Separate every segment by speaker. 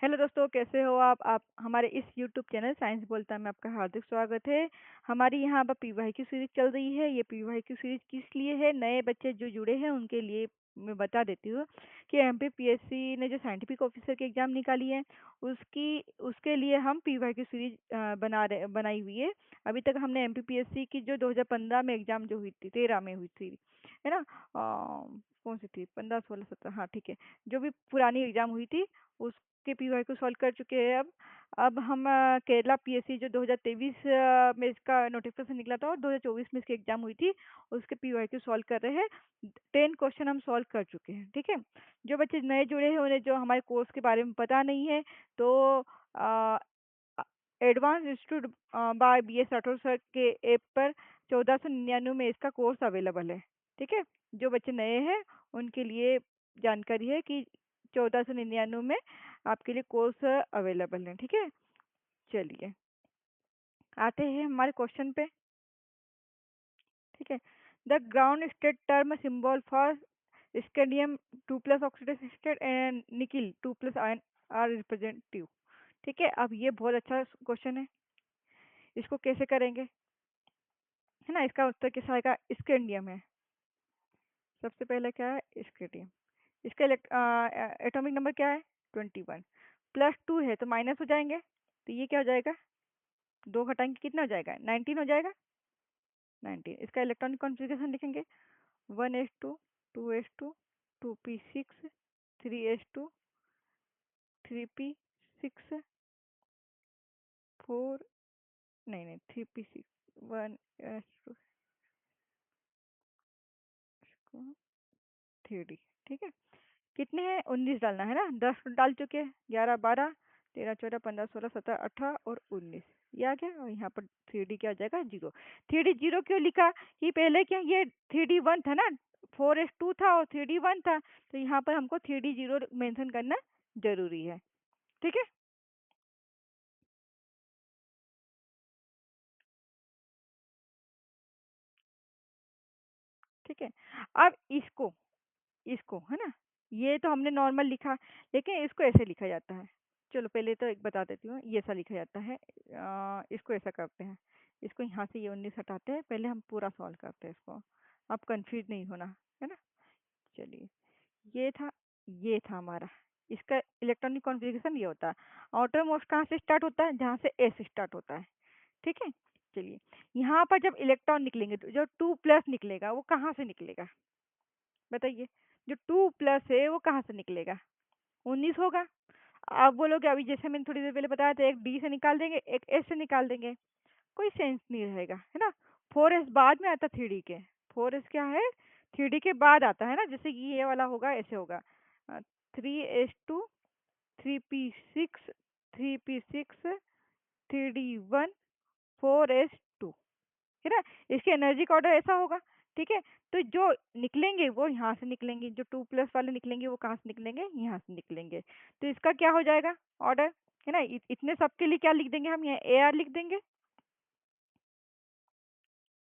Speaker 1: Hello दोस्तों, कैसे हो आप हमारे इस यूट्यूब चैनल साइंस बोलता है में आपका हार्दिक स्वागत है। हमारी यहाँ पर पीवाई की सीरीज चल रही है। ये पीवाई की सीरीज किस लिए है, नए बच्चे जो जुड़े हैं उनके लिए मैं बता देती हूँ कि एमपीपीएससी ने जो साइंटिफिक ऑफिसर की एग्ज़ाम निकाली है उसकी उसके लिए हम पीवाई की सीरीज बनाई हुई है। अभी तक हमने एमपीपीएससी की जो 2015 में एग्ज़ाम जो हुई थी, 13 में हुई थी, है ना। कौन सी थी, 15 16 17, हाँ ठीक है। जो भी पुरानी एग्ज़ाम हुई थी उस के पीवाई को सॉल्व कर चुके हैं। अब हम केरला पीएससी जो 2023 में इसका नोटिफिकेशन निकला था और 2024 में इसकी एग्जाम हुई थी, उसके पीवाई को सॉल्व कर रहे हैं। 10 क्वेश्चन हम सॉल्व कर चुके हैं, ठीक है। जो बच्चे नए जुड़े हैं उन्हें जो हमारे कोर्स के बारे में पता नहीं है, तो advance institute by B S Rathore sir के ऐप पर 1499 में इसका कोर्स अवेलेबल है, ठीक है। जो बच्चे नए हैं उनके लिए जानकारी है कि 1499 में आपके लिए कोर्स अवेलेबल है, ठीक है। चलिए आते हैं हमारे क्वेश्चन पे, ठीक है। The ground state term symbol for scandium 2+ oxidised state and nickel 2+ ion are representative, ठीक है। अब ये बहुत अच्छा क्वेश्चन है, इसको कैसे करेंगे, है ना। इसका उत्तर किस आएगा, स्केंडियम है। सबसे पहले क्या है, स्केंडियम। इसका एटॉमिक नंबर क्या है, 21। +2 है तो माइनस हो जाएंगे, तो ये क्या हो जाएगा, 2 घटाएंगे कितना हो जाएगा, 19 हो जाएगा। 19 इसका इलेक्ट्रॉनिक कॉन्फ़िगरेशन लिखेंगे, 1s2 2s2 2p6 3s2 3p6 4, नहीं नहीं 3p6 1s2 3d, ठीक है। कितने हैं, 19 डालना है ना, 10 डाल चुके हैं, 11 12 13 14 15 16 17 18 और 19, ये आ गया। और यहाँ पर 3d क्या हो जाएगा, 0। 3d 0 क्यों लिखा, कि पहले क्या ये 3d 1 था ना, 4s2 था और 3d 1 था, तो यहाँ पर हमको 3d 0 मेंशन करना जरूरी है, ठीक है। ठीक है, अब इसको इसको है ना, ये तो हमने नॉर्मल लिखा, लेकिन इसको ऐसे लिखा जाता है। चलो पहले तो एक बता देती हूँ, ये ऐसा लिखा जाता है। इसको ऐसा करते हैं, इसको यहाँ से ये 19 हटाते हैं, पहले हम पूरा सॉल्व करते हैं इसको, अब कंफ्यूज नहीं होना, है ना। चलिए, ये था ये था हमारा, इसका इलेक्ट्रॉनिक कॉन्फ़िगरेशन ये होता है। आउटर मोस्ट कहाँ से स्टार्ट होता है, जहाँ से एस स्टार्ट होता है, ठीक है। चलिए, यहाँ पर जब इलेक्ट्रॉन निकलेंगे तो जो 2+ निकलेगा वो कहाँ से निकलेगा, बताइए। जो 2+ है वो कहाँ से निकलेगा, 19 होगा। आप बोलोगे अभी जैसे मैंने थोड़ी देर पहले बताया था, एक डी से निकाल देंगे एक एस से निकाल देंगे, कोई सेंस नहीं रहेगा, है ना। 4s बाद में आता 3d के, 4s क्या है, 3d के बाद आता है ना, जैसे कि ये वाला होगा ऐसे होगा, 3s2 3p6 3p6 3d1 4s2, है ना। इसके एनर्जी का ऑर्डर ऐसा होगा, ठीक है। तो जो निकलेंगे वो यहाँ से निकलेंगे, जो 2+ वाले निकलेंगे वो कहाँ से निकलेंगे, यहाँ से निकलेंगे। तो इसका क्या हो जाएगा ऑर्डर, है ना। इतने सब के लिए क्या लिख देंगे हम, यहाँ ए आर लिख देंगे,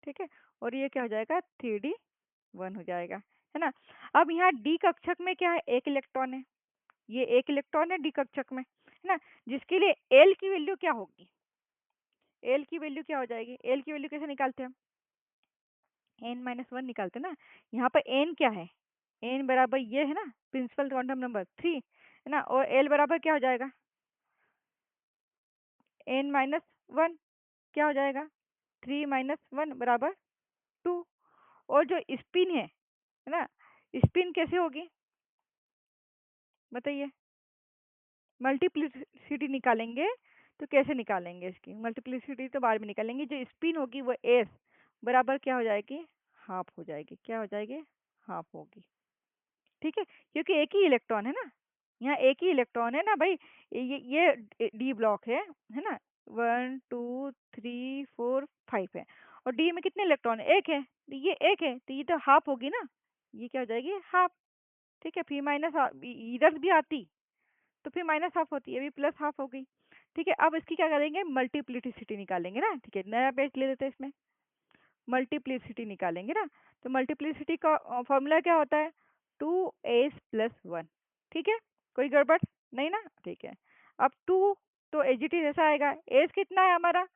Speaker 1: ठीक है। और ये क्या हो जाएगा, 3d1 हो जाएगा, है ना। अब यहाँ डी कक्षक में क्या है, एक इलेक्ट्रॉन है, ये एक इलेक्ट्रॉन है डी कक्षक में, है ना। जिसके लिए एल की वैल्यू क्या होगी, एल की वैल्यू क्या हो जाएगी, एल की वैल्यू कैसे निकालते हैं हम, n-1 निकालते ना। यहाँ पर n क्या है, n बराबर ये है ना, प्रिंसिपल क्वांटम नंबर 3, है ना। और l बराबर क्या हो जाएगा, n-1 क्या हो जाएगा, 3-1 बराबर 2। और जो स्पिन है ना, स्पिन कैसे होगी, बताइए। मल्टीप्लिसिटी निकालेंगे, तो कैसे निकालेंगे, इसकी मल्टीप्लिसिटी तो बाद में निकालेंगे। जो स्पिन होगी वो एस बराबर क्या हो जाएगी, हाफ हो जाएगी, क्या हो जाएगी, हाफ होगी, ठीक है। क्योंकि एक ही इलेक्ट्रॉन है ना, यहाँ एक ही इलेक्ट्रॉन है ना भाई, ये डी ब्लॉक है ना। 1 2 3 4 5 है, और डी में कितने इलेक्ट्रॉन है, एक है, तो ये एक है, तो ये तो हाफ होगी ना, ये क्या हो जाएगी, हाफ, ठीक है। फिर माइनस इधर भी आती तो फिर माइनस हाफ होती है, अभी प्लस हाफ हो गई, ठीक है। अब इसकी क्या करेंगे, मल्टीप्लिसिटी निकालेंगे ना, ठीक है। नया पेज ले लेते हैं, इसमें मल्टीप्लिसिटी निकालेंगे ना। तो मल्टीप्लिसिटी का फॉर्मूला क्या होता है, 2s+1, ठीक है। कोई गड़बड़ नहीं ना, ठीक है। अब टू तो एज इट इज ऐसा आएगा। एज कितना है हमारा?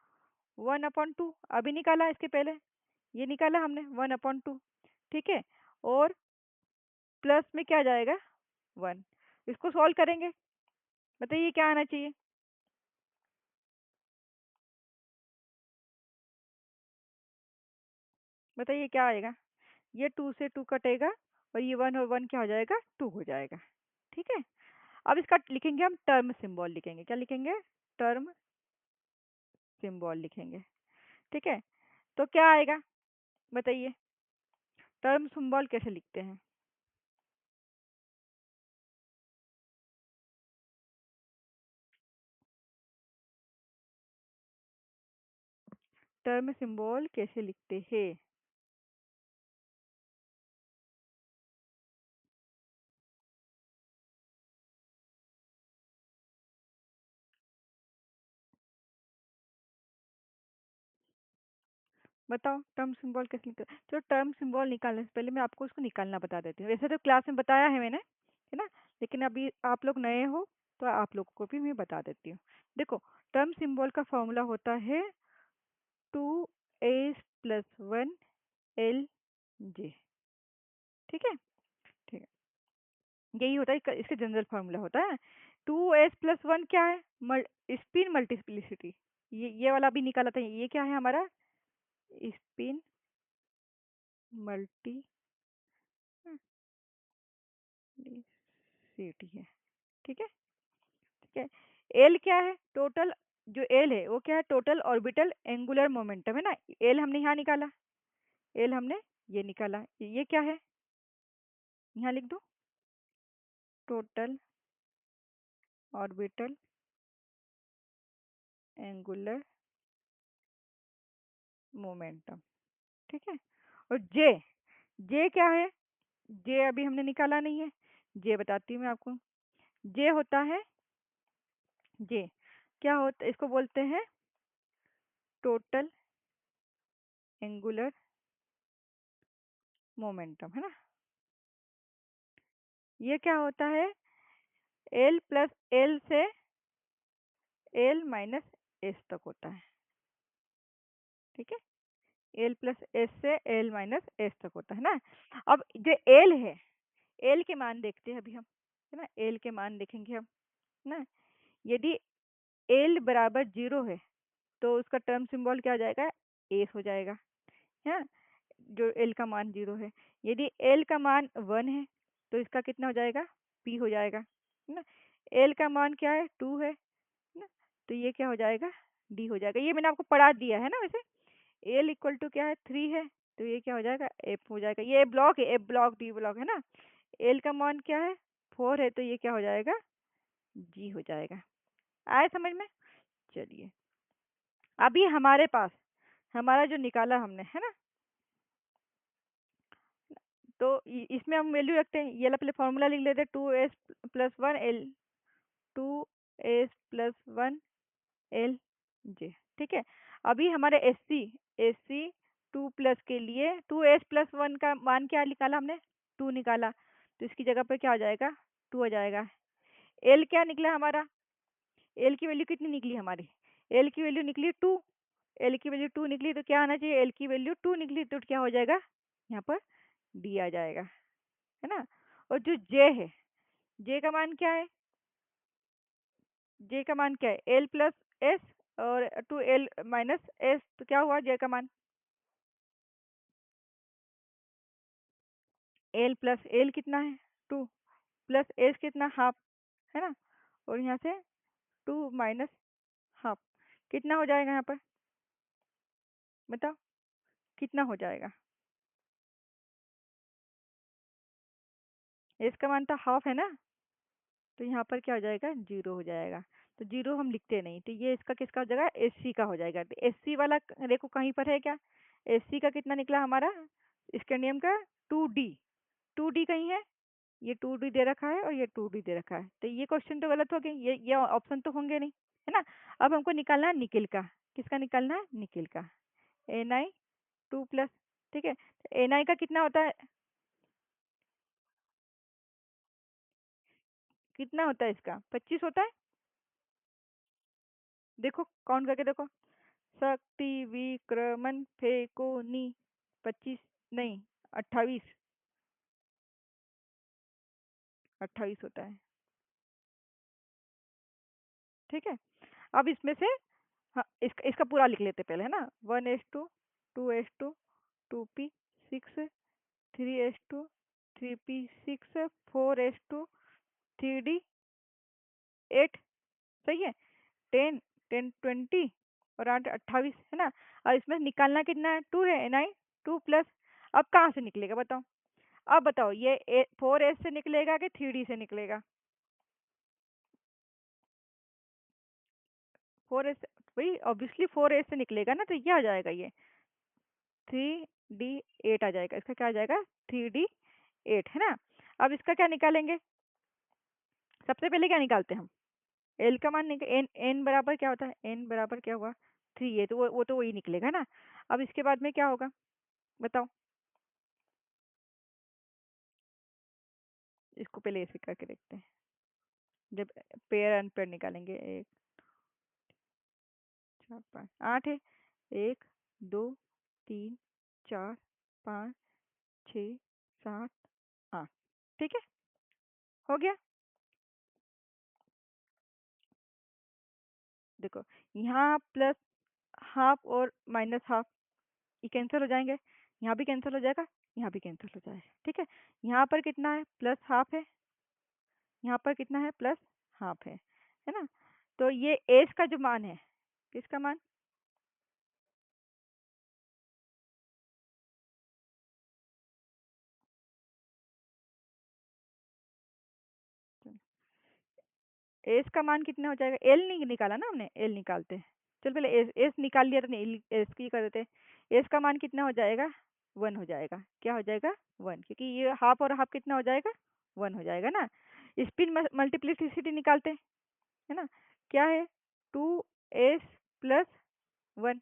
Speaker 1: 1/2। अभी निकाला इसके पहले, ये निकाला हमने 1/2। ठीक है। और प्लस में क्या जाएगा? 1। इसको सॉल्व करेंगे, बताइए क्या आना चाहिए? बताइए क्या आएगा? ये 2 से 2 कटेगा, और ये 1 और 1 क्या हो जाएगा? 2 हो जाएगा। ठीक है। अब इसका लिखेंगे हम टर्म सिंबल लिखेंगे। क्या लिखेंगे? टर्म सिंबल लिखेंगे। ठीक है। तो क्या आएगा, बताइए? टर्म सिंबल कैसे लिखते हैं? टर्म सिंबल कैसे लिखते हैं? बताओ टर्म सिंबल कैसे निकल। चलो टर्म सिंबल निकालने से पहले मैं आपको उसको निकालना बता देती हूँ। वैसे तो क्लास में बताया है मैंने, है ना? लेकिन अभी आप लोग नए हो, तो आप लोगों को भी मैं बता देती हूँ। देखो, टर्म सिंबल का फॉर्मूला होता है 2s+1 l। ठीक है। ठीक है। यही होता है इसका जनरल फार्मूला होता है। 2s+1 क्या है? Spin multiplicity. ये वाला भी निकाला था। ये क्या है हमारा? स्पिन मल्टीप्लिसिटी है। ठीक है। ठीक है। एल क्या है? टोटल, जो एल है वो क्या है? टोटल ऑर्बिटल एंगुलर मोमेंटम, है ना? एल हमने यहाँ निकाला, एल हमने ये निकाला। ये क्या है? यहाँ लिख दो, टोटल ऑर्बिटल एंगुलर मोमेंटम। ठीक है। और जे, जे क्या है? जे अभी हमने निकाला नहीं है। जे बताती हूँ मैं आपको। जे होता है, जे क्या होता है? इसको बोलते हैं टोटल एंगुलर मोमेंटम, है ना? ये क्या होता है? एल प्लस एल से एल माइनस एस तक होता है। ठीक है। एल प्लस एस से एल माइनस एस तक होता है ना। अब जो एल है, एल के मान देखते हैं अभी हम, है ना? एल के मान देखेंगे हम, है ना? यदि एल बराबर 0 है, तो उसका टर्म सिंबल क्या हो जाएगा? एस हो जाएगा, है ना? जो एल का मान 0 है। यदि एल का मान 1 है, तो इसका कितना हो जाएगा? पी हो जाएगा, है ना? एल का मान क्या है? 2 है ना? तो ये क्या हो जाएगा? डी हो जाएगा। ये मैंने आपको पढ़ा दिया है ना वैसे। एल इक्वल टू क्या है? 3 है, तो ये क्या हो जाएगा? एफ हो जाएगा। ये ब्लॉक है, एफ ब्लॉक डी ब्लॉक, है ना? एल का मान क्या है? 4 है, तो ये क्या हो जाएगा? जी हो जाएगा। आए समझ में? चलिए, अभी हमारे पास हमारा जो निकाला हमने, है ना, तो इसमें हम वैल्यू रखते हैं। ये वाला पहले फॉर्मूला लिख लेते हैं, 2s+1 l, 2s+1 l जी। ठीक है। अभी हमारे एस सी 2+ के लिए 2s+1 का मान क्या निकाला हमने? 2 निकाला, तो इसकी जगह पे क्या हो जाएगा? 2 आ जाएगा। एल क्या निकला हमारा? एल की वैल्यू कितनी निकली हमारी? एल की वैल्यू निकली 2। एल की वैल्यू 2 निकली, तो क्या आना चाहिए? एल की वैल्यू 2 निकली, तो क्या हो जाएगा? यहाँ पर डी आ जाएगा, है ना? और जो जे है, जे का मान क्या है? जे का मान क्या है? एल प्लस एस और 2l-s, तो क्या हुआ जे का मान? एल प्लस एल कितना है? 2 प्लस एस कितना? हाफ, है ना? और यहाँ से 2 माइनस हाफ, कितना हो जाएगा यहाँ पर? बताओ कितना हो जाएगा? एस का मान तो हाफ है ना, तो यहाँ पर क्या हो जाएगा? 0 हो जाएगा। तो 0 हम लिखते नहीं, तो ये इसका किसका हो जाएगा? एस सी का हो जाएगा। तो एस सी वाला देखो कहीं पर है क्या? एस सी का कितना निकला हमारा स्कैंडियम का? 2d। 2d कहीं है? ये 2d दे रखा है और ये 2d दे रखा है, तो ये क्वेश्चन तो गलत हो गए। ये ऑप्शन तो होंगे नहीं, है ना? अब हमको निकालना है निकिल का। किसका निकालना है? निकिल का। Na2+। ठीक है। तो Na का कितना होता है? कितना होता है इसका? 25 होता है। देखो काउंट करके देखो। शक्ति विक्रमन फेकोनी 25 नहीं 28। 28 होता है। ठीक है। अब इसमें से हाँ इसका पूरा लिख लेते पहले है ना। 1s2 2s2 2p6 3s2 3p6 4s2 3d8। सही है। 10 10 20 और 8 28 है ना। और इसमें निकालना कितना है 2 है नहीं 2 प्लस। अब कहाँ से निकलेगा बताओ। अब बताओ ये 4s से निकलेगा कि 3d से निकलेगा। 4s वही ऑब्वियसली 4s से निकलेगा ना तो ये आ जाएगा ये 3d8 आ जाएगा। इसका क्या आ जाएगा 3d8 है ना। अब इसका क्या निकालेंगे। सबसे पहले क्या निकालते हैं हम एल का मान निकल एन एन बराबर क्या होता है एन बराबर क्या हुआ 3 है तो वो तो वही निकलेगा ना। अब इसके बाद में क्या होगा बताओ। इसको पहले ऐसे करके देखते हैं। जब पेयर अनपेयर निकालेंगे 1 4 5 8 है 1 2 3 4 5 6 7 8। ठीक है हो गया। देखो यहाँ प्लस हाफ और माइनस हाफ ये कैंसिल हो जाएंगे। यहाँ भी कैंसिल हो जाएगा यहाँ भी कैंसिल हो जाएगा। ठीक है। यहाँ पर कितना है प्लस हाफ है यहाँ पर कितना है प्लस हाफ है ना। तो ये एस का जो मान है किसका मान एस का मान कितना हो जाएगा एल नहीं निकाला ना हमने एल निकालते हैं। चल पहले एस एस निकाल लिया तो नहीं एस की कर देते। एस का मान कितना हो जाएगा 1 हो जाएगा। क्या हो जाएगा 1 क्योंकि ये हाफ और हाफ कितना हो जाएगा 1 हो जाएगा ना। स्पिन मल्टीप्लिसिटी निकालते हैं है ना। क्या है 2s प्लस 1।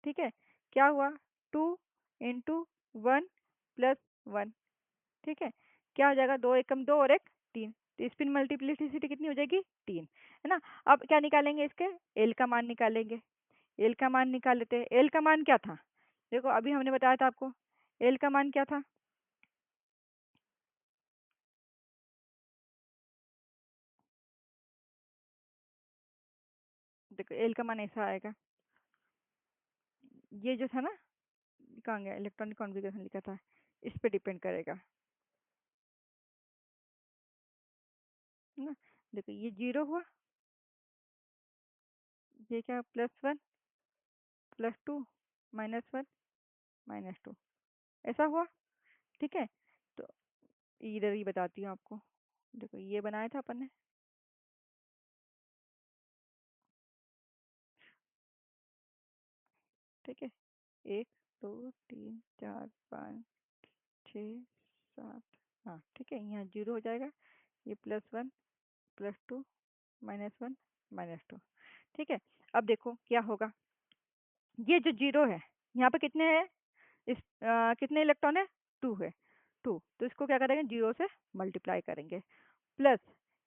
Speaker 1: ठीक है। क्या हुआ 2 × 1 प्लस 1। ठीक है। क्या हो जाएगा 2 एकम 2 और 1 3। तो स्पिन मल्टीप्लिसिटी कितनी हो जाएगी 3 है ना। अब क्या निकालेंगे इसके एल का मान निकालेंगे। एल का मान निकाल लेते हैं। एल का मान क्या था देखो अभी हमने बताया था आपको एल का मान क्या था। देखो एल का मान ऐसा आएगा। ये जो था ना कहाँ गया इलेक्ट्रॉनिक कॉन्फ़िगरेशन लिखा था इस पे डिपेंड करेगा है ना। देखो ये 0 हुआ ये क्या +1 +2 -1 -2 ऐसा हुआ। ठीक है। तो इधर ही बताती हूँ आपको। देखो ये बनाया था अपन ने। ठीक है 1 2 3 4 5 6 7 हाँ ठीक है यहाँ 0 हो जाएगा। ये +1 +2 -1 -2। ठीक है। अब देखो क्या होगा ये जो 0 है यहाँ पे कितने हैं कितने इलेक्ट्रॉन है 2 है 2 तो इसको क्या करेंगे 0 से मल्टीप्लाई करेंगे। प्लस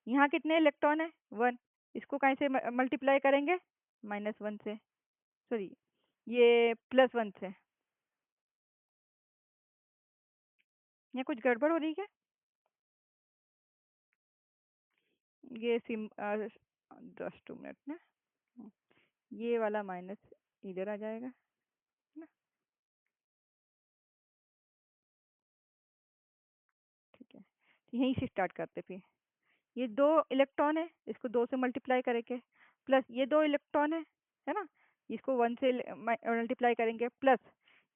Speaker 1: यहाँ कितने इलेक्ट्रॉन है 1 इसको कहीं से मल्टीप्लाई करेंगे -1 से सॉरी ये +1 से। यहाँ कुछ गड़बड़ हो रही है क्या। ये 2 मिनट ना। हम्म, ये वाला माइनस इधर आ जाएगा है ना। ठीक है तो यहीं से स्टार्ट करते फिर। ये 2 इलेक्ट्रॉन है इसको 2 से मल्टीप्लाई करेंगे। प्लस ये 2 इलेक्ट्रॉन है ना इसको 1 से मल्टीप्लाई करेंगे। प्लस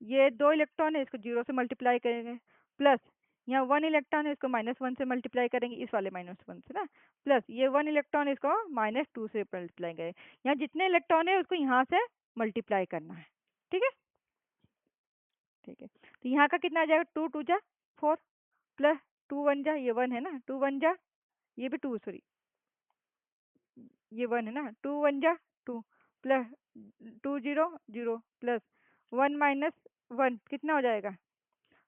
Speaker 1: ये 2 इलेक्ट्रॉन है इसको 0 से मल्टीप्लाई करेंगे। प्लस यहाँ 1 इलेक्ट्रॉन है इसको -1 से मल्टीप्लाई करेंगे इस वाले -1 से ना। प्लस ये 1 इलेक्ट्रॉन है इसको -2 से मल्टीप्लाई करेंगे। यहाँ जितने इलेक्ट्रॉन है उसको यहाँ से मल्टीप्लाई करना है। ठीक है। ठीक है तो यहाँ का कितना आ जाएगा 2 2 जा 4 प्लस 2 1 जा ये 1 है ना 2 1 जा ये भी 2 सॉरी ये 1 है ना 2 1 जा 2 प्लस 2 0 0 प्लस 1 -1 कितना हो जाएगा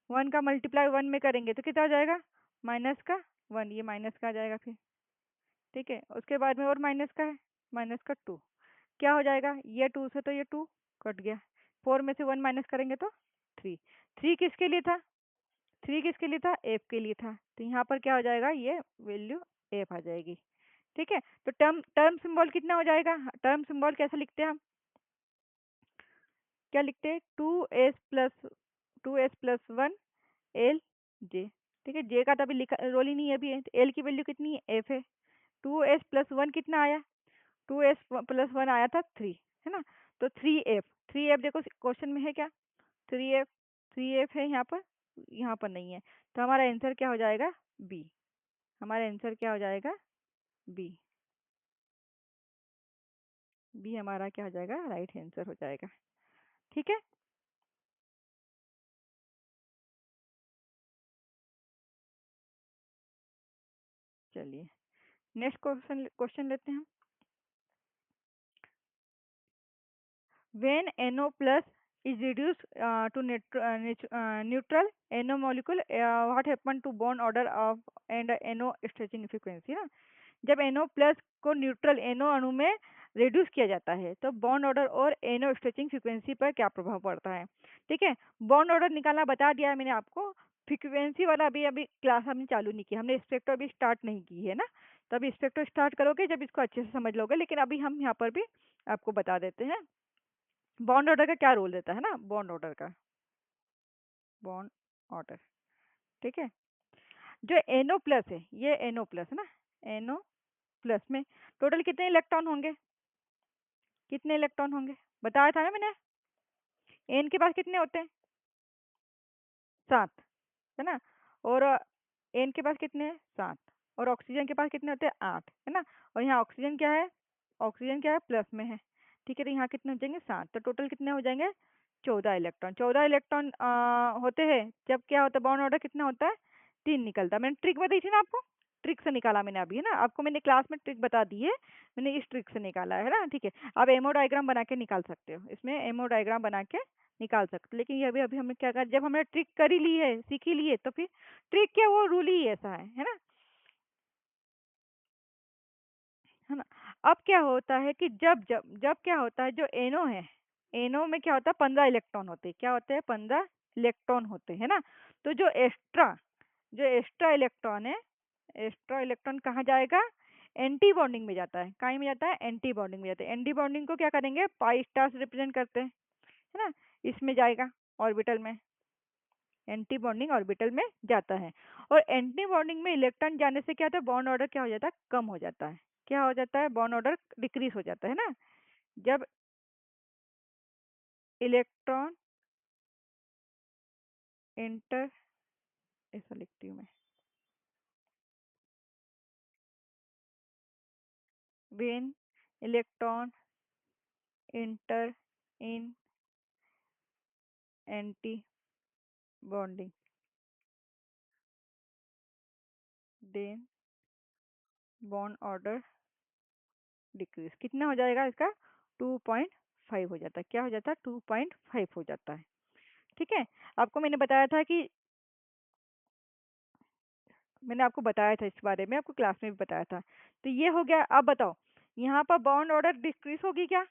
Speaker 1: 1 का मल्टीप्लाई 1 में करेंगे तो कितना हो जाएगा माइनस का 1 ये माइनस का आ जाएगा फिर। ठीक है उसके बाद में और माइनस का है -2। क्या हो जाएगा, ये 2 से तो ये 2 कट गया, 4 में से 1 माइनस करेंगे तो 3। 3 किसके लिए था, 3 किसके लिए था, एफ के लिए था, तो यहाँ पर क्या हो जाएगा, ये वैल्यू एफ आ जाएगी। ठीक है, तो टर्म टर्म सिंबल कितना हो जाएगा, टर्म सिंबल कैसे लिखते हैं हम, क्या लिखते हैं, 2s+1 एल जे। ठीक है, जे का तो अभी लिखा रोल ही नहीं है अभी, एल की वैल्यू कितनी है, एफ है। 2s+1 कितना आया, 2s+1 आया था 3, है ना, तो 3f, 3f देखो क्वेश्चन में है क्या, 3f, 3f है यहाँ पर, यहाँ पर नहीं है, तो हमारा आंसर क्या हो जाएगा, बी। हमारा आंसर क्या हो जाएगा, बी। बी हमारा क्या हो जाएगा, राइट आंसर हो जाएगा। ठीक है, चलिए नेक्स्ट क्वेश्चन क्वेश्चन लेते हैं। When NO plus is reduced to neutral NO molecule, what happen to bond order of and NO stretching frequency ना, जब NO प्लस को न्यूट्रल NO अणु में रिड्यूस किया जाता है तो बॉन्ड ऑर्डर और NO स्ट्रेचिंग फ्रीक्वेंसी पर क्या प्रभाव पड़ता है। ठीक है, बॉन्ड ऑर्डर निकालना बता दिया है मैंने आपको, फ्रीक्वेंसी वाला अभी अभी क्लास हमने चालू नहीं की, हमने स्पेक्ट्रो अभी स्टार्ट नहीं की है ना, तो अभी स्पेक्ट्रो स्टार्ट करोगे जब इसको अच्छे से समझ लोगे, लेकिन अभी हम यहाँ पर भी आपको बता देते हैं बॉन्ड ऑर्डर का क्या रोल रहता है ना, बॉन्ड ऑर्डर का, बॉन्ड ऑर्डर। ठीक है, जो NO प्लस है, ये NO प्लस है ना, NO प्लस में टोटल कितने इलेक्ट्रॉन होंगे, कितने इलेक्ट्रॉन होंगे, बताया था ना मैंने, एन के पास कितने होते हैं, 7, है ना, और एन के पास कितने हैं, 7, और ऑक्सीजन के पास कितने होते हैं, 8, है ना, और यहाँ ऑक्सीजन क्या है, ऑक्सीजन क्या है, प्लस में है। ठीक है, तो यहाँ कितने हो जाएंगे, 7, तो टोटल कितने हो जाएंगे, 14 इलेक्ट्रॉन, 14 इलेक्ट्रॉन होते हैं जब क्या होता है, बॉन्ड ऑर्डर कितना होता है, 3 निकलता है। मैंने ट्रिक बताई थी ना आपको, ट्रिक से निकाला मैंने अभी, है ना, आपको मैंने क्लास में ट्रिक बता दी है, मैंने इस ट्रिक से निकाला है ना। ठीक है, आप एमओ डायग्राम बना के निकाल सकते हो, इसमें एमओ डायग्राम बना के निकाल सकते, लेकिन ये अभी अभी हमने क्या कहा, जब हमने ट्रिक कर ही ली है, सीख ही ली है, तो फिर ट्रिक क्या, वो रूल ही ऐसा है ना, है ना। अब क्या होता है कि जब जब जब क्या होता है, जो एनो है, एनो में क्या होता है, 15 इलेक्ट्रॉन होते हैं, क्या होते हैं, 15 इलेक्ट्रॉन होते हैं ना, तो जो एक्स्ट्रा इलेक्ट्रॉन है, एक्स्ट्रा इलेक्ट्रॉन कहाँ जाएगा, एंटी बॉन्डिंग में जाता है, कहाँ में जाता है, एंटी बॉन्डिंग में जाता है, एंटी बॉन्डिंग को क्या करेंगे, पाई स्टार से रिप्रेजेंट करते हैं, है ना, इसमें जाएगा ऑर्बिटल में, एंटी बॉन्डिंग ऑर्बिटल में जाता है, और एंटी बॉन्डिंग में इलेक्ट्रॉन जाने से क्या होता है, बॉन्ड ऑर्डर क्या हो जाता है, कम हो जाता है, क्या हो जाता है, बॉन्ड ऑर्डर डिक्रीज हो जाता है ना, जब इलेक्ट्रॉन इंटर, ऐसा लिखती हूँ मैं, when electron enter in anti bonding, then bond order decrease, कितना हो जाएगा इसका, 2.5 हो जाता है, क्या हो जाता है, 2.5 हो जाता है। ठीक है, आपको मैंने बताया था कि, मैंने आपको बताया था इस बारे में, आपको क्लास में भी बताया था, तो ये हो गया। अब बताओ, यहाँ पर बॉन्ड ऑर्डर डिक्रीज होगी क्या,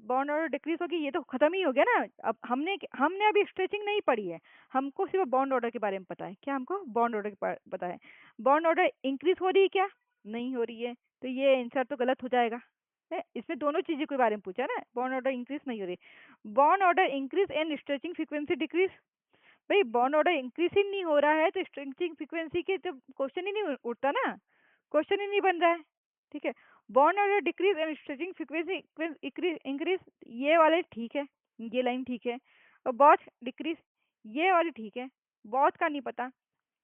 Speaker 1: बॉन्ड ऑर्डर डिक्रीज होगी, ये तो खत्म ही हो गया ना। अब हमने हमने अभी स्ट्रेचिंग नहीं पढ़ी है, हमको सिर्फ बॉन्ड ऑर्डर के बारे में पता है, क्या हमको बॉन्ड ऑर्डर के पता है, बॉन्ड ऑर्डर इंक्रीज हो रही है क्या, नहीं हो रही है, तो ये आंसर तो गलत हो जाएगा, है? इसमें दोनों चीजों के बारे में पूछा ना, बॉन्ड ऑर्डर इंक्रीज नहीं हो रही, bond order increase and stretching frequency decrease, भाई बॉन्ड ऑर्डर इंक्रीज ही नहीं हो रहा है तो स्ट्रेचिंग फ्रीक्वेंसी के तो क्वेश्चन ही नहीं उठता ना, क्वेश्चन ही नहीं बन रहा है। ठीक है, bond order decrease and stretching frequency increase, ये वाले ठीक है, ये लाइन ठीक है, और बहुत डिक्रीज, ये वाली ठीक है, बहुत का नहीं पता।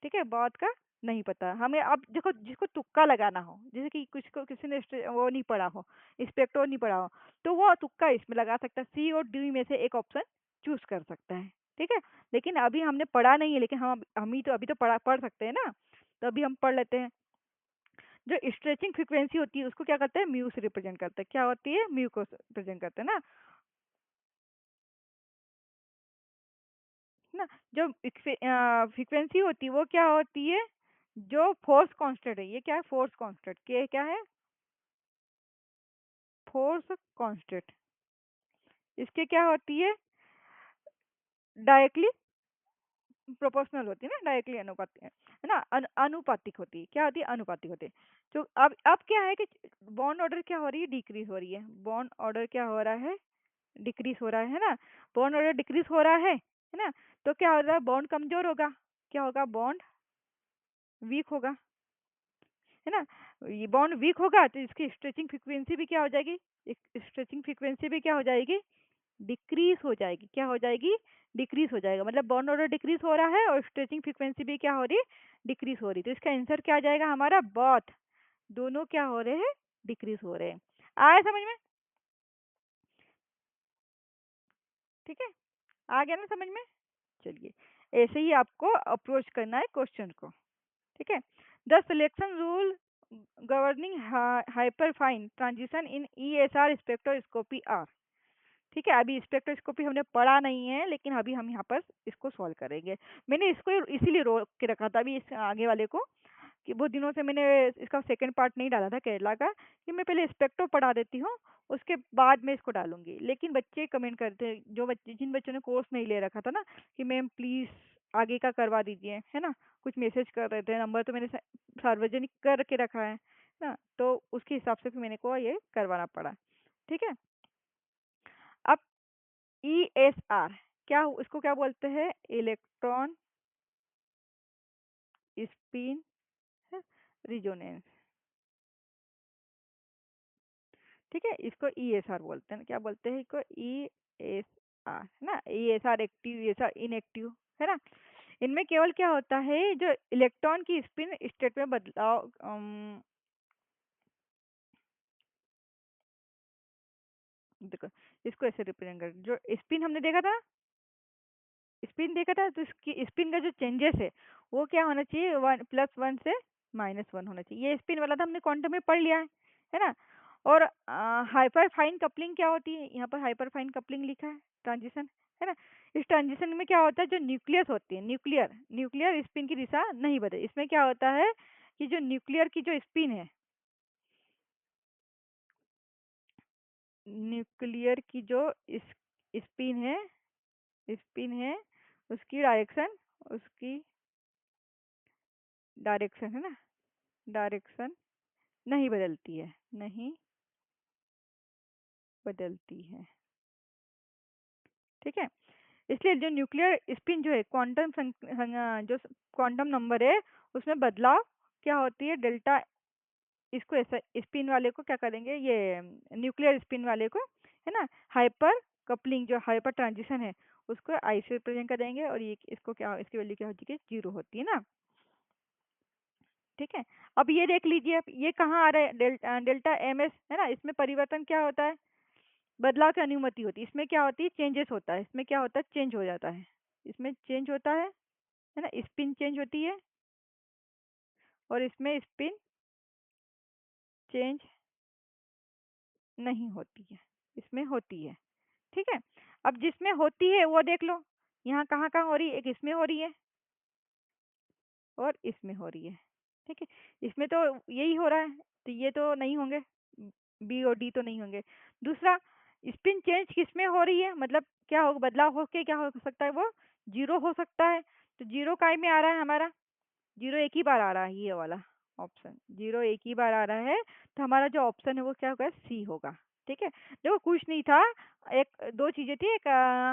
Speaker 1: ठीक है, बहुत का नहीं पता हमें। अब देखो, जिसको तुक्का लगाना हो, जैसे कि कुछ को किसी ने वो नहीं पढ़ा हो, स्पेक्ट्रो नहीं पढ़ा हो, तो वो तुक्का इसमें लगा सकता है, सी और डी में से एक ऑप्शन चूज कर सकता है। ठीक है, लेकिन अभी हमने पढ़ा नहीं है, लेकिन हम ही तो अभी तो पढ़ सकते हैं ना, तो अभी हम पढ़ लेते हैं। जो स्ट्रेचिंग फ्रीक्वेंसी होती है उसको क्या करते हैं, म्यू से रिप्रेजेंट करते हैं, क्या होती है, म्यू को रिप्रेजेंट करते हैं ना, ना। जो फ्रीक्वेंसी होती है वो क्या होती है, जो फोर्स कांस्टेंट है, ये क्या है, फोर्स कांस्टेंट के क्या है, फोर्स कांस्टेंट, इसके क्या होती है, डायरेक्टली प्रोपोर्शनल होती है ना, डायरेक्टली अनुपातिक है ना, अनुपातिक होती है, क्या होती है, अनुपातिक होती है। तो अब क्या है कि बॉन्ड ऑर्डर क्या हो रही है, डिक्रीज हो रही है, बॉन्ड ऑर्डर क्या हो रहा है, डिक्रीज हो रहा है ना, बॉन्ड ऑर्डर डिक्रीज हो रहा है ना, तो क्या हो रहा है, बॉन्ड कमजोर होगा, क्या होगा, बॉन्ड वीक होगा, है ना। ये बॉन्ड वीक होगा तो इसकी स्ट्रेचिंग फ्रीक्वेंसी भी क्या हो जाएगी, स्ट्रेचिंग फ्रीक्वेंसी भी क्या हो जाएगी, डिक्रीज हो जाएगी, क्या हो जाएगी, डिक्रीज हो जाएगा, मतलब बॉन्ड ऑर्डर डिक्रीज हो रहा है और स्ट्रेचिंग फ्रीक्वेंसी भी क्या हो रही है, डिक्रीज हो रही, तो इसका आंसर क्या आ जाएगा हमारा, बोथ, दोनों क्या हो रहे हैं, डिक्रीज हो रहे हैं। आया समझ में, ठीक है, आ गया ना समझ में। चलिए, ऐसे ही आपको अप्रोच करना है क्वेश्चन को, ठीक है। The selection rule governing hyperfine transition in ESR spectroscopy are, ठीक है। अभी स्पेक्ट्रोस्कोपी हमने पढ़ा नहीं है, लेकिन अभी हम यहाँ पर इसको सॉल्व करेंगे। मैंने इसको इसीलिए रोक के रखा था अभी इस आगे वाले को, कि बहुत दिनों से मैंने इसका सेकंड पार्ट नहीं डाला था केरला का, कि मैं पहले स्पेक्ट्रो पढ़ा देती हूँ, उसके बाद में इसको डालूंगी। लेकिन बच्चे कमेंट करते हैं, जो बच्चे जिन बच्चों ने कोर्स नहीं ले रखा था ना, कि मैम प्लीज़ आगे का करवा दीजिए, है ना, कुछ मैसेज कर रहे थे, नंबर तो मैंने सार्वजनिक कर के रखा है ना, तो उसके हिसाब से फिर मैंने को ये करवाना पड़ा, ठीक है। अब ESR क्या, इसको क्या बोलते हैं, इलेक्ट्रॉन स्पिन रिजोनेंस, ठीक है, इसको ESR बोलते हैं, क्या बोलते हैं इसको, ESR, है ना, ESR एक्टिव, ESR इनएक्टिव, है ना। इनमें केवल क्या होता है, जो इलेक्ट्रॉन की स्पिन स्टेट में बदलाव, देखो इसको ऐसे रिप्रेजेंट कर, जो स्पिन हमने देखा था, स्पिन देखा था, तो इसकी स्पिन का जो चेंजेस है वो क्या होना चाहिए, +1 से -1 होना चाहिए, ये स्पिन वाला था हमने क्वांटम में पढ़ लिया है ना। और हाइपर फाइन कपलिंग क्या होती है, यहाँ पर हाइपर फाइन कपलिंग लिखा है, ट्रांजिशन, है ना। इस ट्रांजिशन में क्या होता है, जो न्यूक्लियस होती है, न्यूक्लियर न्यूक्लियर स्पिन की दिशा नहीं बदले, इसमें क्या होता है कि जो न्यूक्लियर की जो स्पिन है, न्यूक्लियर की जो स्पिन है, स्पिन है, उसकी डायरेक्शन, उसकी डायरेक्शन, है ना, डायरेक्शन नहीं बदलती है, नहीं बदलती है, ठीक है। इसलिए जो न्यूक्लियर स्पिन जो है, क्वांटम जो क्वांटम नंबर है, उसमें बदलाव क्या होती है, डेल्टा, इसको ऐसा स्पिन वाले को क्या करेंगे, ये न्यूक्लियर स्पिन वाले को, है ना, हाइपर कपलिंग जो हाइपर ट्रांजिशन है उसको आई से रिप्रेजेंट करेंगे, और ये इसको क्या, इसकी वैल्यू क्या होती है, 0 होती है ना, ठीक है। अब ये देख लीजिए, अब ये कहाँ आ रहा है, डेल्टा MS, है ना, इसमें परिवर्तन क्या होता है, बदलाव की अनुमति होती है, इसमें क्या होती है, चेंजेस होता है, इसमें क्या होता है, चेंज हो जाता है, इसमें चेंज होता है ना, स्पिन चेंज होती है, और इसमें स्पिन चेंज नहीं होती है, इसमें होती है, ठीक है। अब जिसमें होती है वो देख लो, यहाँ कहाँ कहाँ हो रही है, एक इसमें हो रही है और इसमें हो रही है, ठीक है। इसमें तो यही हो रहा है, तो ये तो नहीं होंगे, B और D तो नहीं होंगे। दूसरा, स्पिन चेंज किसमें हो रही है, मतलब क्या हो, बदलाव हो के क्या हो सकता है, वो 0 हो सकता है, तो 0 काय में आ रहा है हमारा, 0 एक ही बार आ रहा है, ये वाला ऑप्शन 0 एक ही बार आ रहा है, तो हमारा जो ऑप्शन है वो क्या होगा, C होगा, ठीक है। देखो कुछ नहीं था, एक दो चीजें थी, एक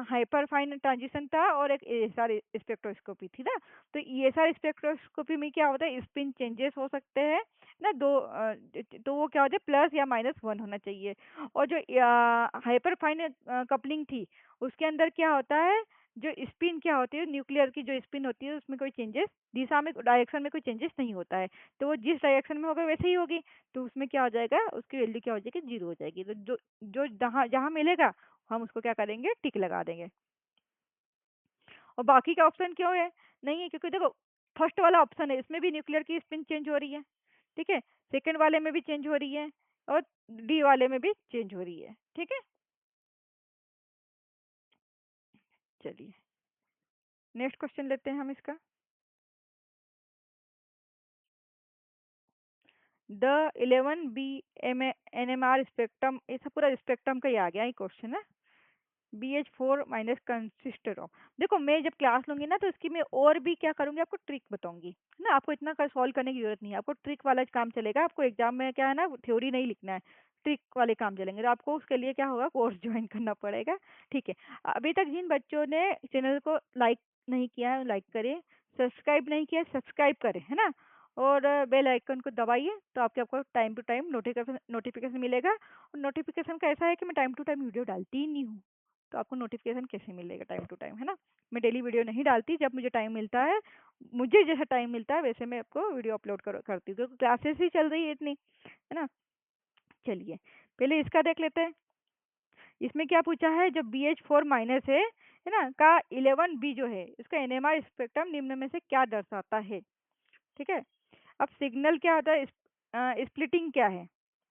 Speaker 1: हाइपर फाइन ट्रांजिशन था और एक ESR स्पेक्ट्रोस्कोपी थी ना। तो ESR स्पेक्ट्रोस्कोपी में क्या होता है, स्पिन चेंजेस हो सकते हैं ना, दो तो वो क्या होता है, +या -1 होना चाहिए। और जो हाइपर फाइन कपलिंग थी, उसके अंदर क्या होता है, जो स्पिन क्या होती है, न्यूक्लियर की जो स्पिन होती है उसमें कोई चेंजेस, दिशा में, डायरेक्शन में कोई चेंजेस नहीं होता है, तो वो जिस डायरेक्शन में होगा वैसे ही होगी, तो उसमें क्या हो जाएगा, उसकी वैल्यू क्या हो जाएगी, 0 हो जाएगी। तो जो जो जहाँ जहाँ मिलेगा हम उसको क्या करेंगे, टिक लगा देंगे। और बाकी का ऑप्शन क्यों है, नहीं है, क्योंकि देखो फर्स्ट वाला ऑप्शन है, इसमें भी न्यूक्लियर की स्पिन चेंज हो रही है, ठीक है, सेकेंड वाले में भी चेंज हो रही है, और D वाले में भी चेंज हो रही है, ठीक है। चलिए नेक्स्ट क्वेश्चन लेते हैं हम इसका। द 11 B NMR स्पेक्ट्रम, ये सब पूरा स्पेक्ट्रम का ही आ गया ये क्वेश्चन है। BH4 माइनस कंसिस्टर ऑफ, देखो मैं जब क्लास लूंगी ना तो इसकी मैं और भी क्या करूंगी, आपको ट्रिक बताऊंगी, है ना। आपको इतना सॉल्व करने की जरूरत नहीं है, आपको ट्रिक वाला काम चलेगा। आपको एग्जाम में क्या है ना, थ्योरी नहीं लिखना है, ट्रिक वाले काम चलेंगे। तो आपको उसके लिए क्या होगा, कोर्स ज्वाइन करना पड़ेगा। ठीक है, अभी तक जिन बच्चों ने चैनल को लाइक नहीं किया है लाइक करें, सब्सक्राइब नहीं किया सब्सक्राइब करें, है ना। और बेल आइकन को दबाइए, तो आपके आपको time to time notification notification मिलेगा। और नोटिफिकेशन का ऐसा है कि मैं टाइम टू टाइम वीडियो डालती ही नहीं हूँ, तो आपको नोटिफिकेशन कैसे मिलेगा टाइम टू टाइम, है ना। मैं डेली वीडियो नहीं डालती, जब मुझे टाइम मिलता है, मुझे जैसा टाइम मिलता है वैसे मैं आपको वीडियो अपलोड करती हूँ, क्योंकि क्लासेस ही चल रही है इतनी, है ना। चलिए पहले इसका देख लेते हैं। इसमें क्या पूछा है, जो BH4 माइनस है ना, का 11B जो है, इसका NMR स्पेक्ट्रम निम्न में से क्या दर्शाता है। ठीक है, अब सिग्नल क्या होता है, स्प्लिटिंग क्या है।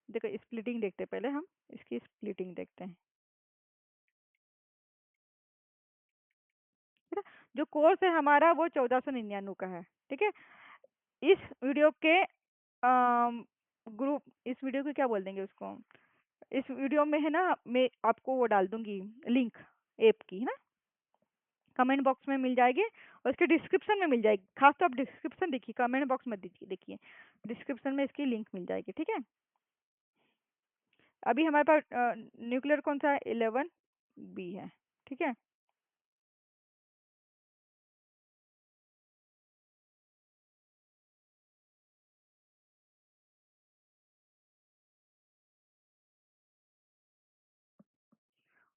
Speaker 1: देखो स्प्लिटिंग देखते हैं पहले हम, इसकी स्प्लिटिंग देखते हैं, है ना। जो कोर्स है हमारा वो 1499 का है। ठीक है, इस वीडियो के ग्रुप, इस वीडियो को क्या बोल देंगे उसको, इस वीडियो में है ना, मैं आपको वो डाल दूंगी लिंक ऐप की, है ना। कमेंट बॉक्स में मिल जाएगी, और इसके डिस्क्रिप्शन में मिल जाएगी। खास तो आप डिस्क्रिप्शन देखिए, कमेंट बॉक्स में दीजिए, देखिए डिस्क्रिप्शन में इसकी लिंक मिल जाएगी। ठीक है, अभी हमारे पास न्यूक्लियर कौन सा है, 11B है। ठीक है,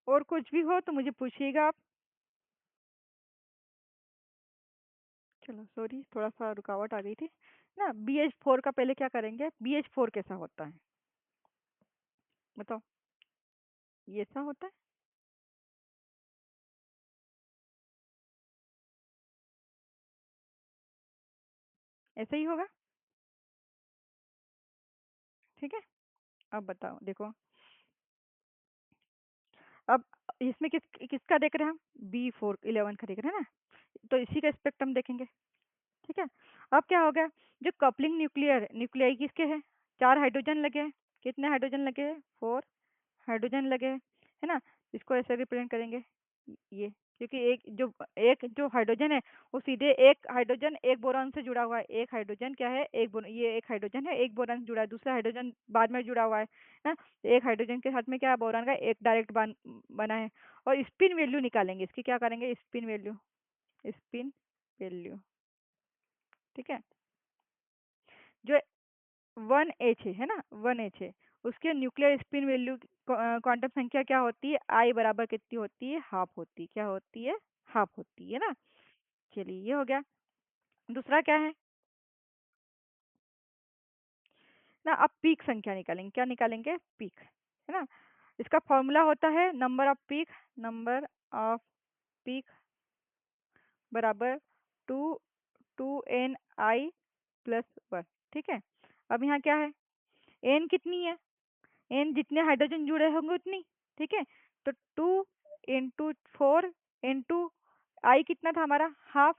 Speaker 1: और कुछ भी हो तो मुझे पूछिएगा आप। चलो सॉरी, थोड़ा सा रुकावट आ गई थी ना। BH4 का पहले क्या करेंगे, BH4 कैसा होता है बताओ, ये ऐसा होता है, ऐसा ही होगा। ठीक है, अब बताओ देखो, अब इसमें किसका देख रहे हैं हम, B4 11 का देख रहे हैं ना, तो इसी का स्पेक्ट्रम देखेंगे। ठीक है, अब क्या हो गया, जो कपलिंग न्यूक्लियाई किसके हैं, 4 हाइड्रोजन लगे हैं। कितने हाइड्रोजन लगे हैं, 4 हाइड्रोजन लगे हैं, है ना। इसको ऐसे रिप्रेजेंट करेंगे, ये, क्योंकि एक जो हाइड्रोजन है, वो सीधे एक हाइड्रोजन एक बोरॉन से जुड़ा हुआ है। एक हाइड्रोजन क्या है, ये एक हाइड्रोजन है, एक बोरॉन से जुड़ा है, दूसरा हाइड्रोजन बाद में जुड़ा हुआ है ना। तो एक हाइड्रोजन के साथ में क्या है, बोरॉन का एक डायरेक्ट बना है। और स्पिन वैल्यू निकालेंगे इसकी, क्या करेंगे, स्पिन वैल्यू। ठीक है, जो 1H है ना, 1H है, उसके न्यूक्लियर स्पिन वैल्यू, क्वांटम संख्या क्या होती है, I बराबर कितनी होती है, हाफ होती है। क्या होती है, हाफ होती है ना। चलिए ये हो गया। दूसरा क्या है ना, अब पीक संख्या निकालेंगे, क्या निकालेंगे, पीक, है ना। इसका फॉर्मूला होता है नंबर ऑफ पीक बराबर टू 2n i+1। ठीक है, अब यहाँ क्या है, n कितनी है, एन जितने हाइड्रोजन जुड़े होंगे उतनी। ठीक है, तो 2 × 4 × आई कितना था हमारा, ½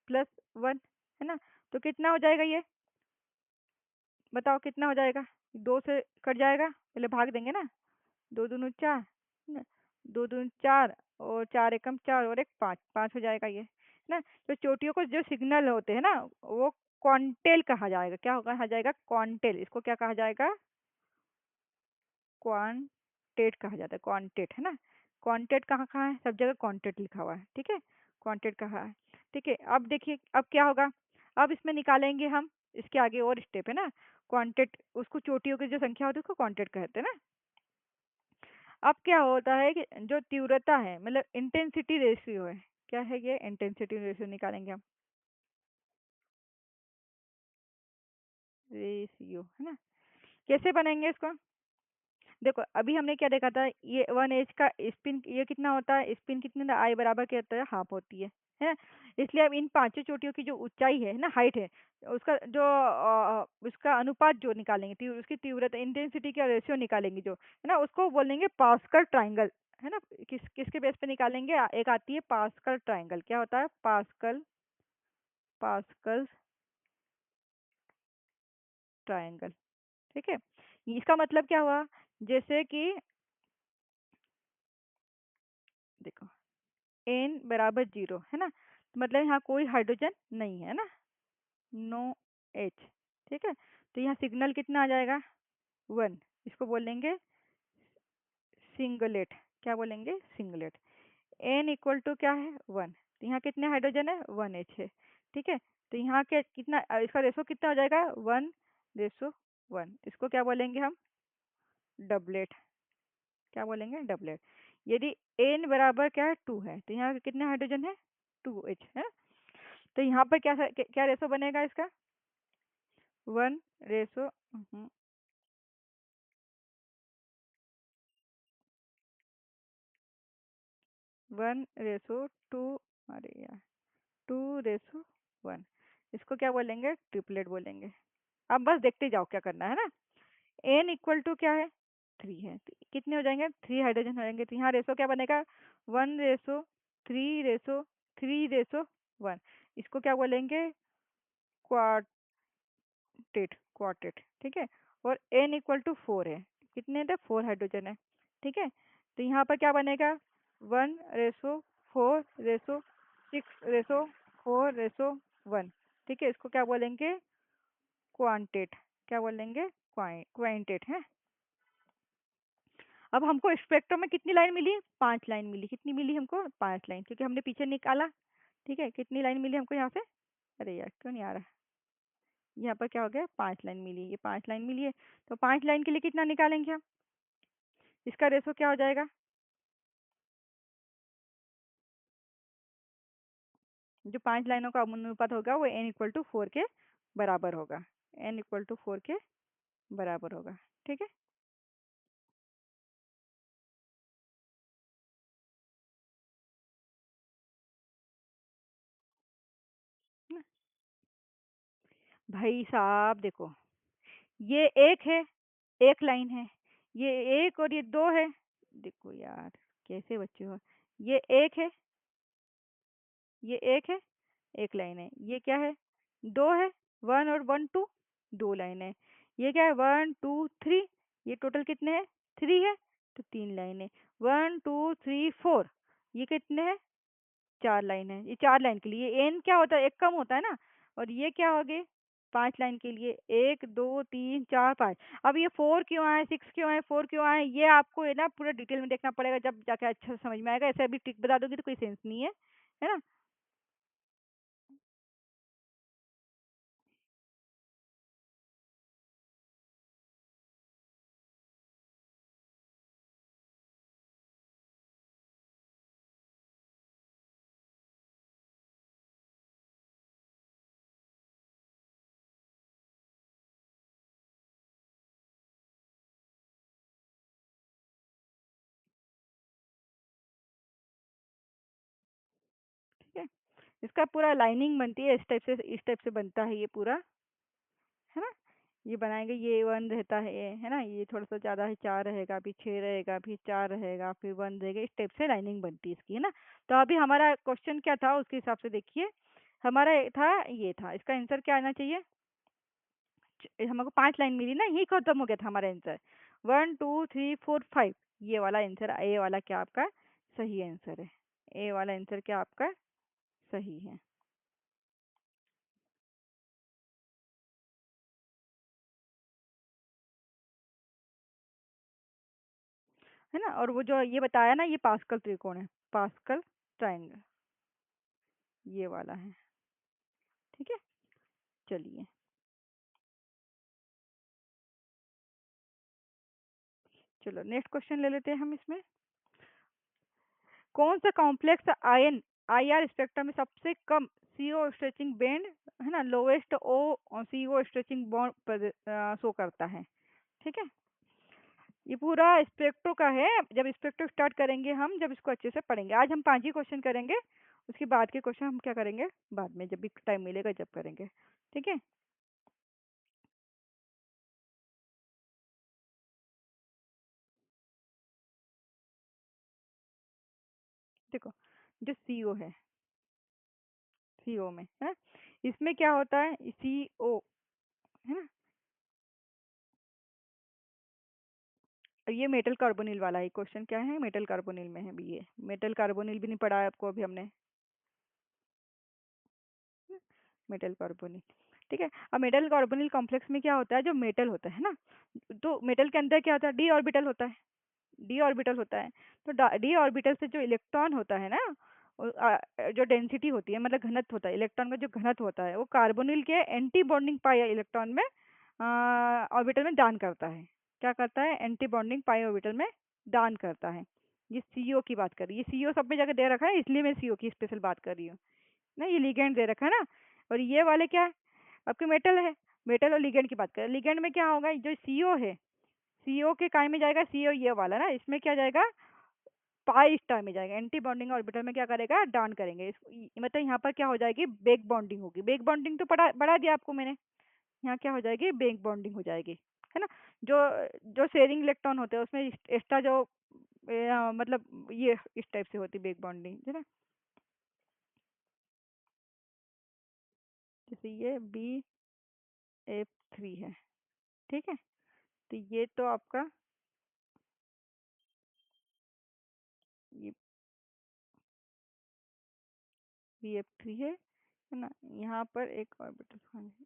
Speaker 1: + 1, है ना। तो कितना हो जाएगा ये, बताओ कितना हो जाएगा, 2 से कट जाएगा, पहले भाग देंगे ना, 2 दूनी 4, है ना, 2 दूनी 4, और 4 एकम 4, और एक 5, 5 हो जाएगा ये, है ना। तो चोटियों को जो सिग्नल होते हैं ना, वो क्वांटेल कहा जाएगा। क्या होगा, कहा जाएगा क्वांटेल, इसको क्या कहा जाएगा, क्वांटेट कहा जाता है, क्वांटेट, है ना। क्वांटेट कहाँ कहाँ है, सब जगह क्वांटेट लिखा हुआ है। ठीक है, क्वांटेट कहाँ है। ठीक है, अब देखिए अब क्या होगा, अब इसमें निकालेंगे हम, इसके आगे और स्टेप है ना। क्वांटेट, उसको चोटियों की जो संख्या होती है उसको क्वांटेट कहते हैं ना। अब क्या होता है कि जो तीव्रता है, मतलब इंटेंसिटी रेशियो है, क्या है ये, इंटेंसिटी रेशियो निकालेंगे हम, रेशियो, है ना। कैसे बनाएंगे इसको, देखो अभी हमने क्या देखा था, ये 1H का स्पिन ये कितना होता है, स्पिन कितने, I बराबर क्या होता है, हाफ होती है ना। इसलिए अब इन पांचों चोटियों की जो ऊंचाई है ना, हाइट है, उसका जो उसका अनुपात जो निकालेंगे, उसकी तीव्रता इंटेंसिटी का रेशियो निकालेंगे जो, है ना, उसको बोलेंगे पास्कल ट्राइंगल, है ना। किसके बेस पे निकालेंगे, एक आती है पास्कल ट्राइंगल, क्या होता है, पास्कल, पास्कल ट्रायंगल। ठीक है, इसका मतलब क्या हुआ, जैसे कि देखो n बराबर 0 है ना, तो मतलब यहाँ कोई हाइड्रोजन नहीं है ना, नो H। ठीक है, तो यहाँ सिग्नल कितना आ जाएगा, 1। इसको बोलेंगे सिंगलेट। क्या बोलेंगे, सिंगलेट। n इक्वल टू क्या है, 1। तो यहाँ कितने हाइड्रोजन है, 1H है। ठीक है, तो यहाँ के कितना इसका रेशो कितना हो जाएगा, 1:1। इसको क्या बोलेंगे हम, डबलेट। क्या बोलेंगे, डबलेट। यदि n बराबर क्या है, 2 है, तो यहाँ कितने हाइड्रोजन है, 2H है। तो यहाँ पर क्या क्या रेशो बनेगा इसका, 1 रेशो 1:2। अरे यार, 2:1। इसको क्या बोलेंगे, ट्रिपलेट बोलेंगे। अब बस देखते जाओ क्या करना है ना। n इक्वल टू क्या है, 3 है, तो कितने हो जाएंगे, 3 हाइड्रोजन हो जाएंगे। तो यहाँ रेशो क्या बनेगा, 1:3:3:1। इसको क्या बोलेंगे, क्वार्टेट। ठीक है, और n इक्वल टू 4 है, कितने थे, 4 हाइड्रोजन है। ठीक है, तो यहाँ पर क्या बनेगा, 1:4:6:4:1। ठीक है, इसको क्या बोलेंगे, क्वांटेट। क्या बोलेंगे, क्वांटेट है। अब हमको स्पेक्ट्रम में कितनी लाइन मिली, 5 लाइन मिली। कितनी मिली हमको, 5 लाइन, क्योंकि हमने पीछे निकाला। ठीक है, कितनी लाइन मिली हमको यहाँ से, अरे यार क्यों नहीं आ रहा, यहाँ पर क्या हो गया, 5 लाइन मिली, ये 5 लाइन मिली है। तो 5 लाइन के लिए कितना निकालेंगे हम, इसका रेशो क्या हो जाएगा, जो 5 लाइनों का अनुपात होगा वो n=4 के बराबर होगा। n=4 के बराबर होगा। ठीक है, ना? भाई साहब देखो, ये एक है, एक लाइन है, ये एक और ये दो है। देखो यार, कैसे बच्चे हो, ये एक है, ये एक है, एक लाइन है, ये क्या है, दो है, 1 और 1 2, 2 लाइन है। ये क्या है, 1 2 3, ये टोटल कितने हैं, 3 है, तो 3 लाइन है। 1 2 3 4, ये कितने हैं, 4 लाइन है। ये 4 लाइन के लिए एन क्या होता है, एक कम होता है ना। और ये क्या हो गए, 5 लाइन के लिए, 1 2 3 4 5। अब ये 4 क्यों आए, 6 क्यों आए, 4 क्यों आए, ये आपको है ना पूरा डिटेल में देखना पड़ेगा, जब जाके अच्छा से समझ में आएगा। ऐसे अभी ट्रिक बता दोगे तो कोई सेंस नहीं है ना। ठीक है, इसका पूरा लाइनिंग बनती है, इस टाइप से बनता है ये पूरा, है ना। ये बनाएंगे, ये 1 रहता है ना, ये थोड़ा सा ज़्यादा है, 4 रहेगा, फिर 6 रहेगा, फिर 4 रहेगा, फिर 1 रहेगा, इस टाइप से लाइनिंग बनती है इसकी, है ना। तो अभी हमारा क्वेश्चन क्या था, उसके हिसाब से देखिए। हमारा था, ये था, इसका आंसर क्या आना चाहिए, हमको 5 लाइन मिली ना, यही खत्म हो गया था हमारा आंसर। 1 2 3 4 5, ये वाला आंसर, ए वाला क्या आपका सही आंसर है, ए वाला आंसर क्या आपका सही है ना। और वो जो ये बताया ना, ये पास्कल त्रिकोण है, पास्कल ट्रायंगल, ये वाला है। ठीक है, चलिए, चलो नेक्स्ट क्वेश्चन ले लेते हैं हम इसमें। कौन सा कॉम्प्लेक्स आयन आईआर स्पेक्ट्रम में सबसे कम सीओ स्ट्रेचिंग बैंड, है ना, लोवेस्ट ओ सीओ स्ट्रेचिंग बॉन्ड शो करता है। ठीक है, ये पूरा स्पेक्ट्रो का है। जब स्पेक्ट्रो स्टार्ट करेंगे हम, जब इसको अच्छे से पढ़ेंगे, आज हम 5 ही क्वेश्चन करेंगे, उसके बाद के क्वेश्चन हम क्या करेंगे, बाद में जब भी टाइम मिलेगा जब करेंगे। ठीक है, देखो, जो सीओ है, सीओ में है, इसमें क्या होता है, सीओ, है ना, ये मेटल कार्बोनिल वाला है क्वेश्चन। क्या है? मेटल कार्बोनिल में है भी ये। मेटल कार्बोनिल भी नहीं पढ़ा है आपको अभी हमने। Metal carbonyl. ठीक है। अब मेटल कार्बोनिल कॉम्प्लेक्स में क्या होता है, जो मेटल होता है ना, तो मेटल के अंदर क्या होता है, डी ऑर्बिटल होता है। डी ऑर्बिटल होता है। तो डी ऑर्बिटल से जो इलेक्ट्रॉन होता है ना, जो डेंसिटी होती है, मतलब घनत्व होता है, इलेक्ट्रॉन का जो घनत्व होता है, वो कार्बोनिल के एंटी बॉन्डिंग पाई इलेक्ट्रॉन में ऑर्बिटल में दान करता है। क्या करता है? एंटी बॉन्डिंग पाई ऑर्बिटल में दान करता है। ये सीओ की बात कर रही है, सीओ सब में जगह दे रखा है, इसलिए मैं सीओ की स्पेशल बात कर रही हूँ ना। ये लिगेंड दे रखा है ना। और ये वाले क्या है? आपके मेटल है। मेटल और लिगेंड की बात करें, लिगेंड में क्या होगा, जो सीओ है, सीओ के काय में जाएगा, सीओ ये वाला ना, इसमें क्या जाएगा, पाई स्टार में जाएगा। एंटी बॉन्डिंग ऑर्बिटल में क्या करेगा, डाउन करेंगे मतलब यहाँ पर क्या हो जाएगी, बेक बॉन्डिंग होगी। बेक बॉन्डिंग तो बढ़ा दिया आपको मैंने। यहाँ क्या हो जाएगी, बेक बॉन्डिंग हो जाएगी, है ना। जो जो शेयरिंग इलेक्ट्रॉन होते हैं उसमें एक्स्ट्रा जो मतलब ये इस टाइप से होती है बेक बॉन्डिंग, है ना। जैसे ये BF3 है। ठीक है। तो ये तो आपका ये BF3 है ना। यहाँ पर एक ऑर्बिटल खाली,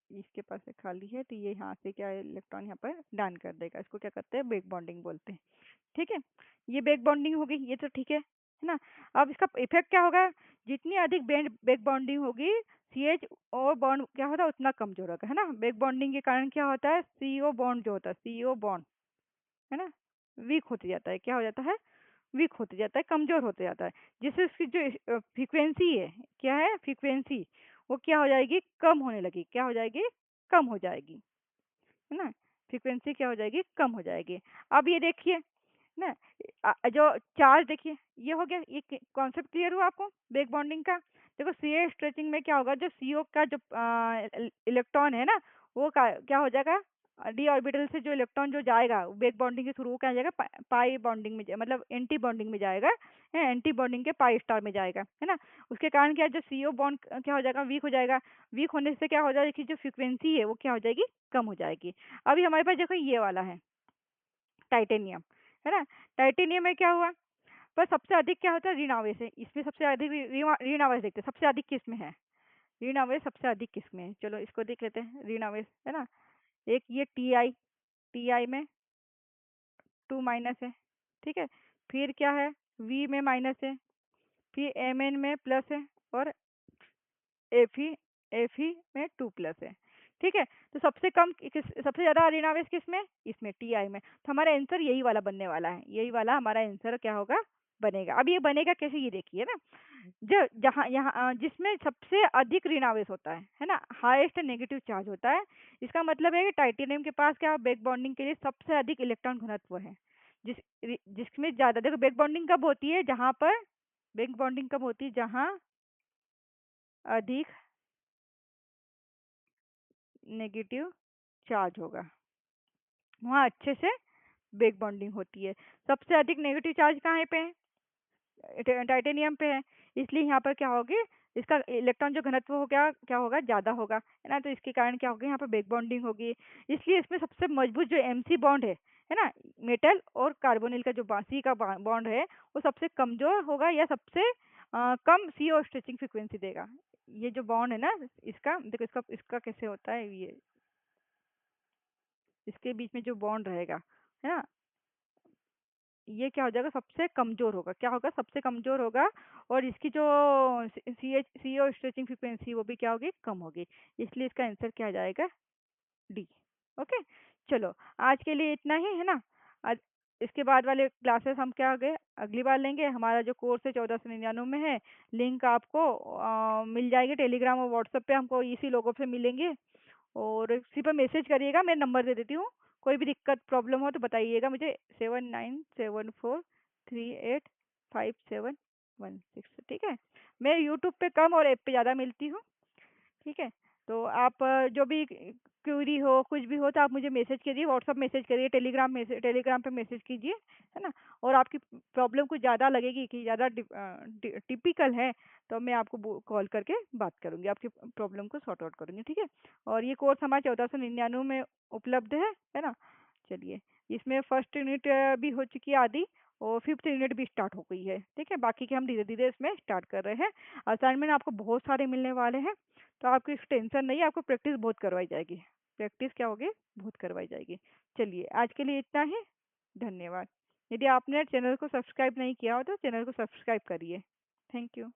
Speaker 1: इसके पास एक खाली है, तो ये यहाँ से क्या है, इलेक्ट्रॉन यहाँ पर दान कर देगा। इसको क्या कहते हैं, बेक बॉन्डिंग बोलते हैं। ठीक है। ये बेक बॉन्डिंग होगी, ये तो ठीक है ना। अब इसका इफेक्ट क्या होगा, जितनी अधिक बेक बॉन्डिंग होगी, CH और बॉन्ड क्या होता है उतना कमजोर होगा, है ना। बेक बॉन्डिंग के कारण क्या होता है, CO बॉन्ड जो होता है, CO बॉन्ड, है ना, वीक होते जाता है। क्या हो जाता है, वीक होते जाता है, कमजोर होते जाता है। जिससे उसकी जो फ्रीक्वेंसी है, क्या है फ्रीक्वेंसी, वो क्या हो जाएगी, कम होने लगी। क्या हो जाएगी, कम हो जाएगी, है ना। फ्रीक्वेंसी क्या हो जाएगी, कम हो जाएगी। अब ये देखिए ना, जो चार्ज देखिए, ये हो गया, ये कॉन्सेप्ट क्लियर हुआ आपको बेक बॉन्डिंग का। देखो सी स्ट्रेचिंग में क्या होगा, जो CO का जो इलेक्ट्रॉन है ना, वो क्या हो जाएगा, डी ऑर्बिटल से जो इलेक्ट्रॉन जो जाएगा बेक बॉन्डिंग के थ्रू, वो क्या जाएगा, पाई बॉन्डिंग में मतलब एंटी बॉन्डिंग में जाएगा, है, एंटी बॉन्डिंग के पाई स्टार में जाएगा, है ना। उसके कारण क्या, जो CO बॉन्ड क्या हो जाएगा, वीक हो जाएगा। वीक होने से क्या हो जाएगा कि जो फ्रिक्वेंसी है वो क्या हो जाएगी, कम हो जाएगी। अभी हमारे पास देखो ये वाला है टाइटेनियम, है ना। टाइटेनियम में क्या हुआ, पर सबसे अधिक क्या होता है, ऋण आवेश है इसमें। सबसे अधिक ऋण आवेश देखते हैं, सबसे अधिक किस में है, ऋण आवेश सबसे अधिक किस में है। चलो इसको देख लेते हैं, ऋण आवेश, है ना। एक ये टी आई में 2 माइनस है। ठीक है। फिर क्या है, V में माइनस है। फिर Mn में प्लस है। और Fe में 2 प्लस है। ठीक है। तो सबसे कम सबसे ज्यादा ऋण आवेश किस में, इसमें Ti में। तो हमारा आंसर यही वाला बनने वाला है, यही वाला हमारा आंसर क्या होगा, बनेगा। अब ये बनेगा कैसे, ये देखिए ना। जो जहाँ यहाँ जिसमें सबसे अधिक ऋण आवेश होता है ना, हाईएस्ट नेगेटिव चार्ज होता है। इसका मतलब है कि टाइटेनियम के पास क्या, बेक बॉन्डिंग के लिए सबसे अधिक इलेक्ट्रॉन घनत्व है। जिस जिसमें ज्यादा, देखो बेक बॉन्डिंग कब होती है, जहाँ पर बेक बॉन्डिंग कब होती है, जहाँ अधिक नेगेटिव चार्ज होगा, वहाँ अच्छे से बेक बॉन्डिंग होती है। सबसे अधिक नेगेटिव चार्ज कहाँ पे है, टाइटेनियम पे है। इसलिए यहाँ पर क्या होगी, इसका इलेक्ट्रॉन जो घनत्व हो गया क्या होगा, ज़्यादा होगा, है ना। तो इसके कारण क्या होगा, यहाँ पर बेक बॉन्डिंग होगी। इसलिए इसमें सबसे मजबूत जो MC बॉन्ड है ना, मेटल और कार्बोनिल का जो सी का बॉन्ड है, वो सबसे कमजोर होगा, या सबसे कम CO स्ट्रेचिंग फ्रिक्वेंसी देगा। ये जो बॉन्ड है ना, इसका देखो, इसका इसका कैसे होता है, ये इसके बीच में जो बॉन्ड रहेगा, है ना, ये क्या हो जाएगा, सबसे कमजोर होगा। क्या होगा, सबसे कमजोर होगा। और इसकी जो CO स्ट्रेचिंग फ्रीक्वेंसी, वो भी क्या होगी, कम होगी। इसलिए इसका आंसर क्या आ जाएगा, D। ओके। चलो, आज के लिए इतना ही, है ना। आज इसके बाद वाले क्लासेस हम क्या गए, अगली बार लेंगे। हमारा जो कोर्स है 1499 में है। लिंक आपको मिल जाएगी टेलीग्राम और व्हाट्सएप पे, हमको इसी लोगों से मिलेंगे। और इसी पर मैसेज करिएगा, मैं नंबर दे देती हूँ। कोई भी दिक्कत प्रॉब्लम हो तो बताइएगा मुझे, 7974385716। ठीक है। मैं यूट्यूब पे कम और ऐप पे ज़्यादा मिलती हूँ। ठीक है। तो आप जो भी क्यूरी हो, कुछ भी हो, तो आप मुझे मैसेज करिए, व्हाट्सअप मैसेज करिए, टेलीग्राम पे मैसेज कीजिए, है ना। और आपकी प्रॉब्लम कुछ ज़्यादा लगेगी कि ज़्यादा टिपिकल है, तो मैं आपको कॉल करके बात करूँगी, आपकी प्रॉब्लम को सॉर्ट आउट करूँगी। ठीक है। और ये कोर्स हमारे 1499 में उपलब्ध है ना। चलिए, इसमें फर्स्ट यूनिट भी हो चुकी है आधी, और फिफ्थ यूनिट भी स्टार्ट हो गई है। ठीक है, बाकी के हम धीरे धीरे इसमें स्टार्ट कर रहे हैं। असाइनमेंट आपको बहुत सारे मिलने वाले हैं, तो आपको इस टेंशन नहीं है, आपको प्रैक्टिस बहुत करवाई जाएगी। प्रैक्टिस क्या होगी, बहुत करवाई जाएगी। चलिए, आज के लिए इतना ही। धन्यवाद। यदि आपने चैनल को सब्सक्राइब नहीं किया हो तो चैनल को सब्सक्राइब करिए। Thank you.